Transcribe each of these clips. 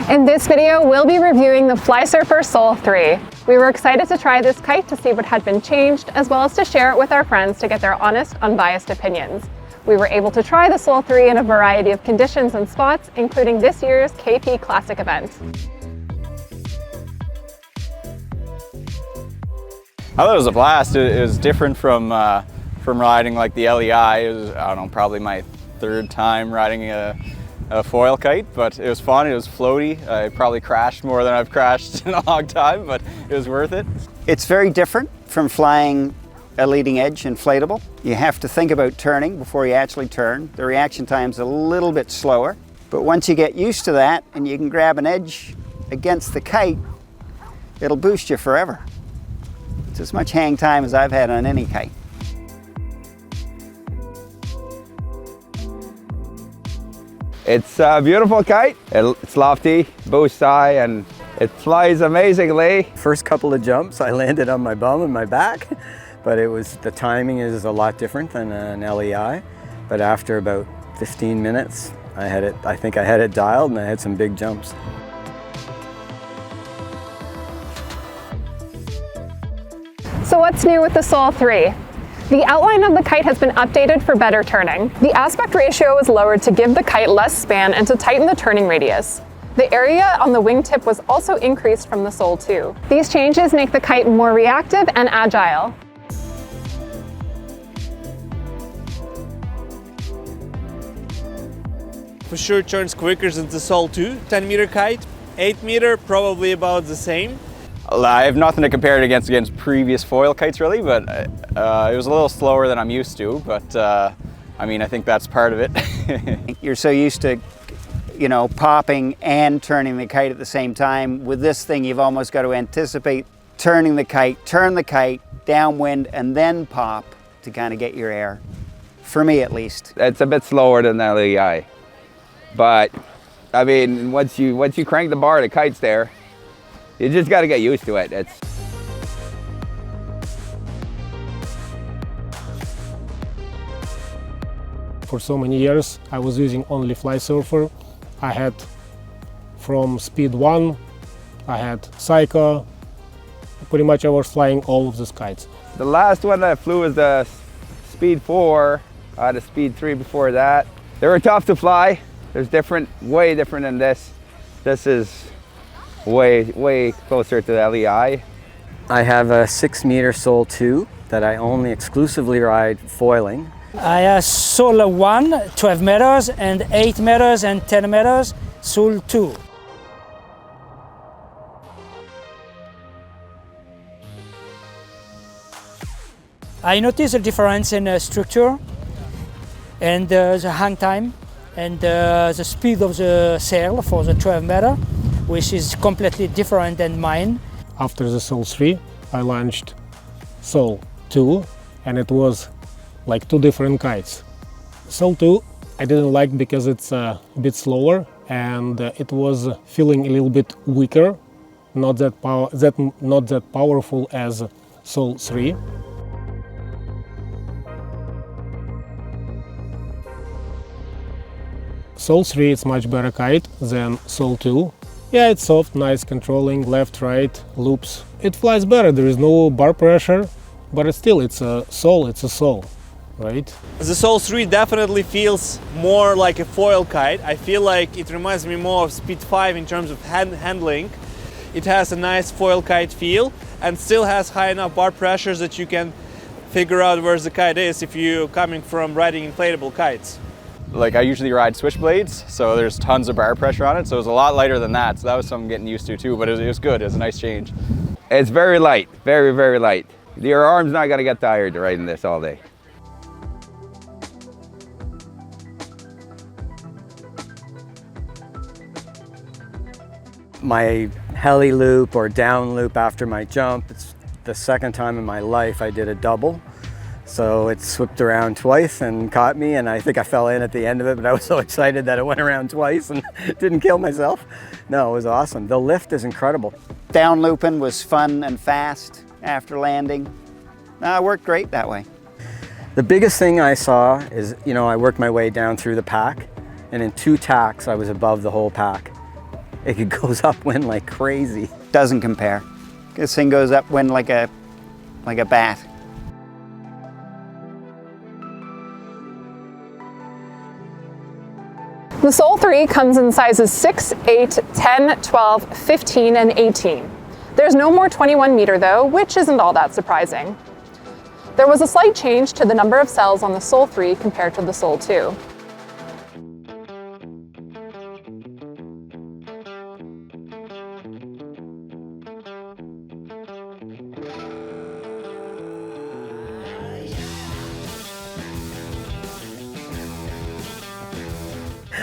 In this video, we'll be reviewing the Flysurfer SOUL3. We were excited to try this kite to see what had been changed, as well as to share it with our friends to get their honest, unbiased opinions. We were able to try the SOUL3 in a variety of conditions and spots, including this year's KP Classic event. I thought it was a blast. It was different from riding like the LEI. It was, I don't know, probably my third time riding a foil kite, but it was fun. It was floaty. I probably crashed more than I've crashed in a long time, but it was worth it. It's very different from flying a leading edge inflatable. You have to think about turning before you actually turn. The reaction time's a little bit slower, but once you get used to that and you can grab an edge against the kite, it'll boost you forever. It's as much hang time as I've had on any kite. It's a beautiful kite. It's lofty, boosts high, and it flies amazingly. First couple of jumps, I landed on my bum and my back, but the timing is a lot different than an LEI. But after about 15 minutes, I think I had it dialed and I had some big jumps. So what's new with the SOUL3? The outline of the kite has been updated for better turning. The aspect ratio was lowered to give the kite less span and to tighten the turning radius. The area on the wingtip was also increased from the SOUL2. These changes make the kite more reactive and agile. For sure turns quicker than the SOUL2. 10-meter kite, 8-meter, probably about the same. I have nothing to compare it against previous foil kites really, but it was a little slower than I'm used to, but I mean, I think that's part of it. You're so used to, you know, popping and turning the kite at the same time. With this thing, you've almost got to anticipate turning the kite, turn the kite, downwind, and then pop to kind of get your air. For me, at least. It's a bit slower than the LEI, but I mean, once you crank the bar, the kite's there. You just got to get used to it. For so many years, I was using only Flysurfer. I had from Speed 1, I had Psycho. Pretty much I was flying all of these kites. The last one that I flew was the Speed 4. I had a Speed 3 before that. They were tough to fly. There's way different than this. This is way closer to the LEI. I have a 6-meter SOUL2 that I only exclusively ride foiling. I have SOUL1, 12 meters, and 8 meters and 10 meters, SOUL2. I noticed a difference in structure and the hang time and the speed of the sail for the 12 meter, which is completely different than mine. After the SOUL3, I launched SOUL2, and it was like two different kites. SOUL2 I didn't like because it's a bit slower and it was feeling a little bit weaker, not that powerful as SOUL3. SOUL3 is much better kite than SOUL2. Yeah, it's soft, nice controlling, left, right, loops. It flies better, there is no bar pressure, but still it's a soul, right? The SOUL3 definitely feels more like a foil kite. I feel like it reminds me more of Speed 5 in terms of handling. It has a nice foil kite feel and still has high enough bar pressures that you can figure out where the kite is if you're coming from riding inflatable kites. Like I usually ride switchblades, so there's tons of bar pressure on it, so it was a lot lighter than that, so that was something getting used to too, but it was good, it was a nice change. It's very light, very light. Your arm's not gonna get tired riding this all day. My heli loop or down loop after my jump, it's the second time in my life I did a double. So it swooped around twice and caught me, and I think I fell in at the end of it, but I was so excited that it went around twice and didn't kill myself. No, it was awesome. The lift is incredible. Down looping was fun and fast after landing. It worked great that way. The biggest thing I saw is, I worked my way down through the pack, and in 2 tacks I was above the whole pack. it goes upwind like crazy. Doesn't compare. This thing goes upwind like a bat. The Soul3 comes in sizes 6, 8, 10, 12, 15, and 18. There's no more 21 meter though, which isn't all that surprising. There was a slight change to the number of cells on the Soul3 compared to the Soul2.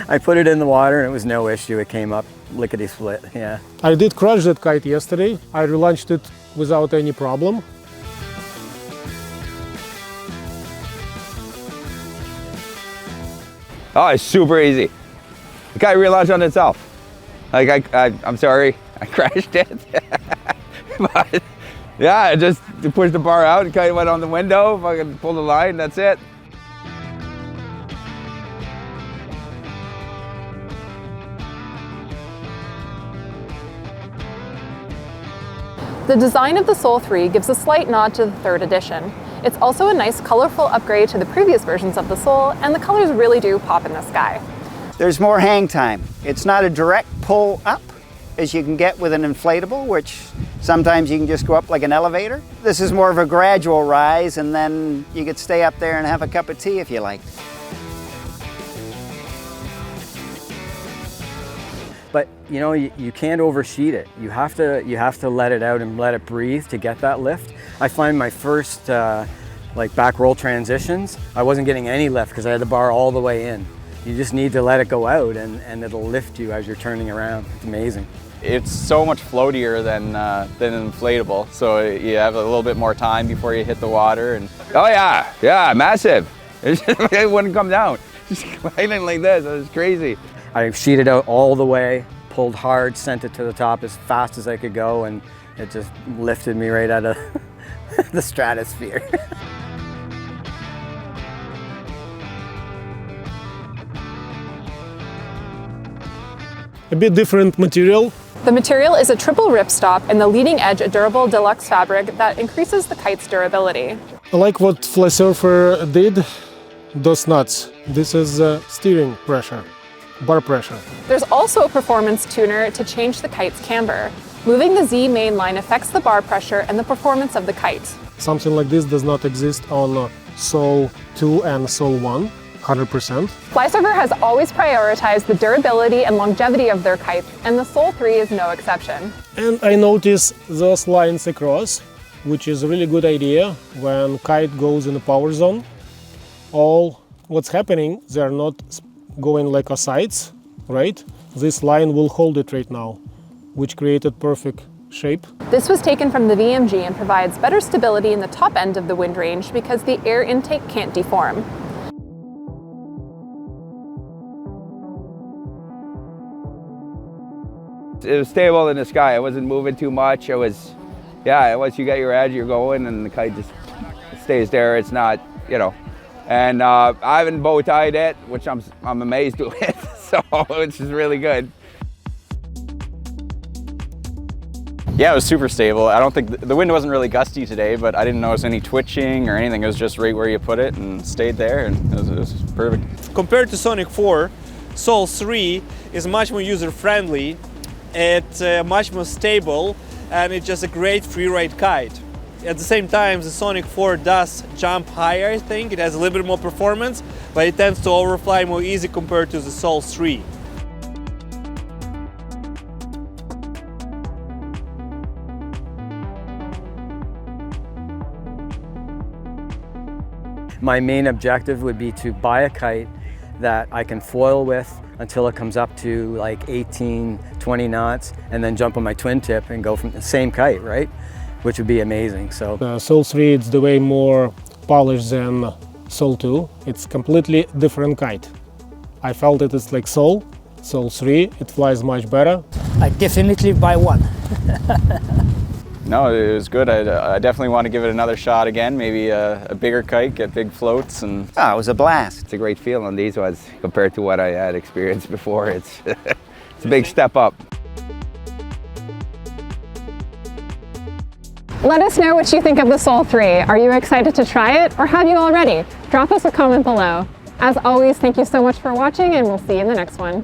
I put it in the water and it was no issue. It came up lickety-split, yeah. I did crash that kite yesterday. I relaunched it without any problem. Oh, it's super easy. The kite relaunched on itself. Like I'm sorry, I crashed it. But yeah, I just pushed the bar out, the kite went on the window, fucking pulled the line, that's it. The design of the Soul3 gives a slight nod to the 3rd edition. It's also a nice colorful upgrade to the previous versions of the Soul, and the colors really do pop in the sky. There's more hang time. It's not a direct pull up as you can get with an inflatable, which sometimes you can just go up like an elevator. This is more of a gradual rise, and then you could stay up there and have a cup of tea if you like. But you know, you can't oversheet it. You have to let it out and let it breathe to get that lift. I find my first like back roll transitions, I wasn't getting any lift because I had the bar all the way in. You just need to let it go out and it'll lift you as you're turning around. It's amazing. It's so much floatier than an inflatable, so you have a little bit more time before you hit the water. And Oh yeah, massive. It wouldn't come down. Just gliding like this, it was crazy. I sheeted out all the way, pulled hard, sent it to the top as fast as I could go, and it just lifted me right out of the stratosphere. A bit different material. The material is a triple ripstop and the leading edge a durable deluxe fabric that increases the kite's durability. I like what Flysurfer did, those nuts. This is steering pressure, bar pressure. There's also a performance tuner to change the kite's camber. Moving the Z main line affects the bar pressure and the performance of the kite. Something like this does not exist on Soul 2 and Soul 1, 100%. Flysurfer has always prioritized the durability and longevity of their kites, and the Soul3 is no exception. And I notice those lines across, which is a really good idea when kite goes in the power zone. All what's happening, they're not going like a sides, right? This line will hold it right now, which created perfect shape. This was taken from the VMG and provides better stability in the top end of the wind range because the air intake can't deform. It was stable in the sky. It wasn't moving too much. It was, yeah, once you get your edge, you're going, and the kite just stays there. It's not, you know. And I haven't bow tied it, which I'm amazed with, so which is really good. yeah, it was super stable. I don't think the wind wasn't really gusty today, but I didn't notice any twitching or anything. It was just right where you put it and stayed there, and it was perfect. Compared to Sonic 4, Soul 3 is much more user-friendly. It's much more stable, and it's just a great free-ride kite. At the same time, the Sonic 4 does jump higher, I think. It has a little bit more performance, but it tends to overfly more easy compared to the Soul 3. My main objective would be to buy a kite that I can foil with until it comes up to like 18, 20 knots, and then jump on my twin tip and go from the same kite, right? Which would be amazing. So Soul 3 is the way more polished than Soul 2. It's completely different kite. I felt it is like Soul 3, it flies much better. I definitely buy one. No, it was good. I definitely want to give it another shot again. Maybe a bigger kite, get big floats, and Oh, it was a blast. It's a great feeling, these ones, compared to what I had experienced before. It's, it's a big step up. Let us know what you think of the Soul3. Are you excited to try it, or have you already? Drop us a comment below. As always, thank you so much for watching, and we'll see you in the next one.